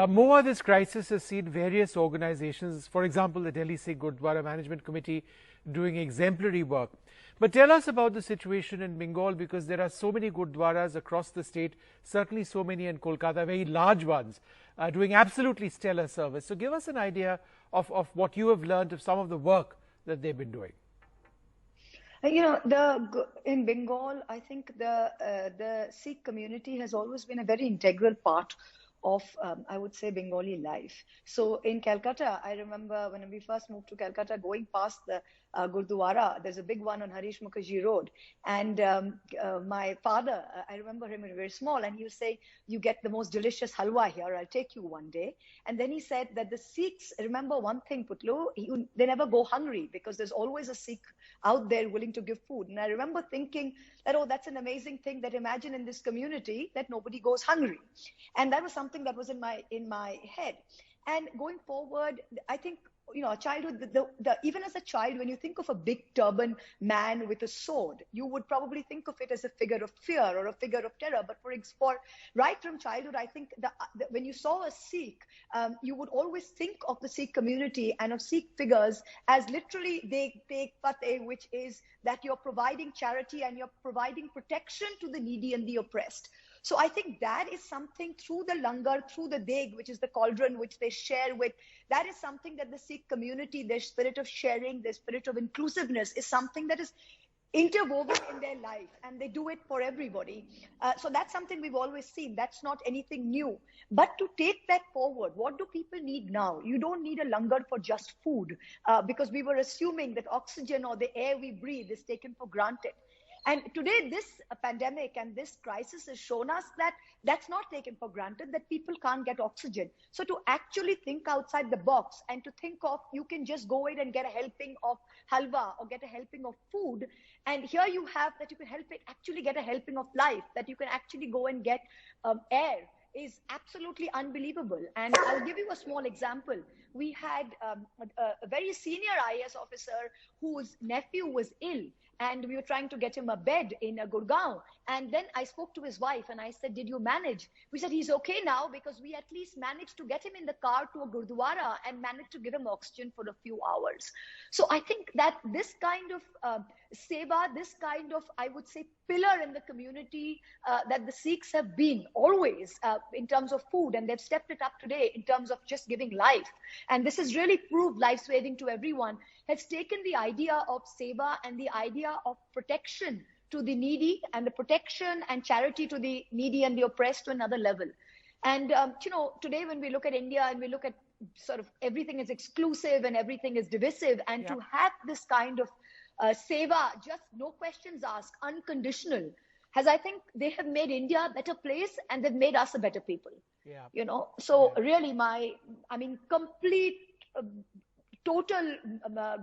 Moa, this crisis has seen various organizations, for example, the Delhi Sikh Gurdwara Management Committee, doing exemplary work. But tell us about the situation in Bengal, because there are so many Gurdwaras across the state, certainly so many in Kolkata, very large ones, doing absolutely stellar service. So give us an idea of what you have learned of some of the work that they've been doing. In Bengal, I think the Sikh community has always been a very integral part of, I would say, Bengali life. So in Calcutta, I remember when we first moved to Calcutta, going past the Gurdwara, there's a big one on Harish Mukherjee Road. And my father, I remember him when we were small, and he would say, "You get the most delicious halwa here, I'll take you one day." And then he said that the Sikhs, remember one thing, Putlu, they never go hungry, because there's always a Sikh out there willing to give food. And I remember thinking that, oh, that's an amazing thing, that imagine in this community that nobody goes hungry. And that was something that was in my head. And going forward, I think, childhood, even as a child, when you think of a big turban man with a sword, you would probably think of it as a figure of fear or a figure of terror. But for right from childhood, I think that when you saw a Sikh, you would always think of the Sikh community and of Sikh figures as literally they take fateh, which is that you're providing charity and you're providing protection to the needy and the oppressed. So I think that is something through the langar, through the deg, which is the cauldron which they share with, that is something that the Sikh community, their spirit of sharing, their spirit of inclusiveness is something that is interwoven in their life, and they do it for everybody. So that's something we've always seen. That's not anything new. But to take that forward, what do people need now? You don't need a langar for just food, because we were assuming that oxygen or the air we breathe is taken for granted. And today, this pandemic and this crisis has shown us that that's not taken for granted, that people can't get oxygen. So to actually think outside the box and to think of, you can just go in and get a helping of halwa or get a helping of food. And here you have that you can actually get a helping of life, that you can actually go and get air, is absolutely unbelievable. And I'll give you a small example. We had a very senior IAS officer whose nephew was ill, and we were trying to get him a bed in Gurgaon. And then I spoke to his wife and I said, "Did you manage?" We said, "He's okay now, because we at least managed to get him in the car to a Gurdwara and managed to give him oxygen for a few hours." So I think that this kind of seva, this kind of, I would say, pillar in the community that the Sikhs have been always in terms of food, and they've stepped it up today in terms of just giving life. And this has really proved life-saving to everyone, has taken the idea of seva and the idea of protection to the needy and the protection and charity to the needy and the oppressed to another level. And, today when we look at India and we look at sort of everything is exclusive and everything is divisive, and to have this kind of seva, just no questions asked, unconditional, I think they have made India a better place, and they've made us a better people. Really complete, total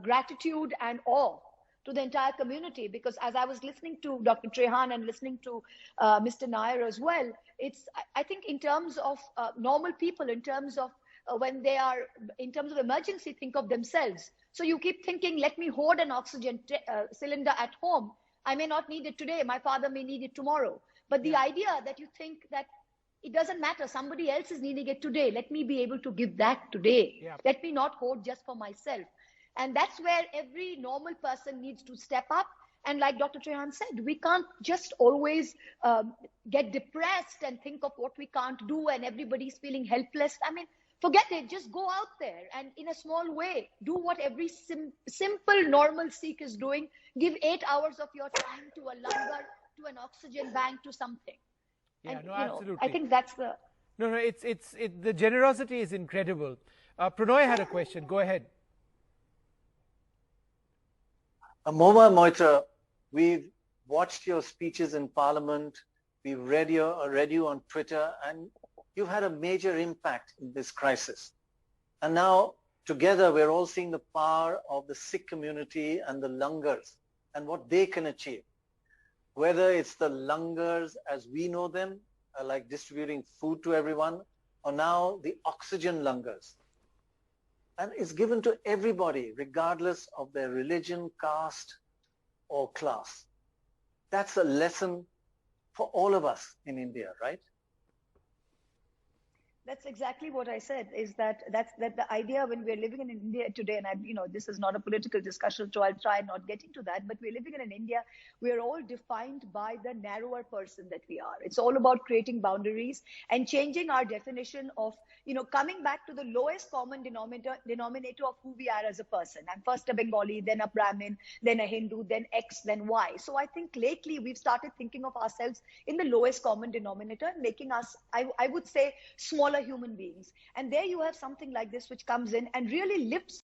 gratitude and awe to the entire community, because as I was listening to Dr. Trehan and listening to Mr. Nair as well, I think in terms of normal people, in terms of when they are, in terms of emergency, think of themselves. So you keep thinking, let me hoard an oxygen cylinder at home. I may not need it today. My father may need it tomorrow. But the idea that you think that it doesn't matter, somebody else is needing it today, let me be able to give that today. Let me not hoard just for myself. And that's where every normal person needs to step up. And like Dr. Trehan said, we can't just always get depressed and think of what we can't do and everybody's feeling helpless. I mean, forget it. Just go out there and in a small way, do what every simple, normal Sikh is doing. Give 8 hours of your time to a langar, to an oxygen bank, to something. Yeah, and, absolutely. I think that's the... No, the generosity is incredible. Pranoy had a question. Go ahead. Moa Moitra, we've watched your speeches in Parliament. We've read you on Twitter, and you've had a major impact in this crisis. And now, together, we're all seeing the power of the Sikh community and the langars and what they can achieve. Whether it's the langars as we know them, like distributing food to everyone, or now the oxygen langars. And it's given to everybody, regardless of their religion, caste, or class. That's a lesson for all of us in India, right? That's exactly what I said, is that the idea when we're living in India today, and this is not a political discussion, so I'll try not getting to that, but we're living in an India, we're all defined by the narrower person that we are. It's all about creating boundaries and changing our definition of, coming back to the lowest common denominator of who we are as a person. I'm first a Bengali, then a Brahmin, then a Hindu, then X, then Y. So I think lately we've started thinking of ourselves in the lowest common denominator, making us, I would say, smaller human beings. And there you have something like this which comes in and really lifts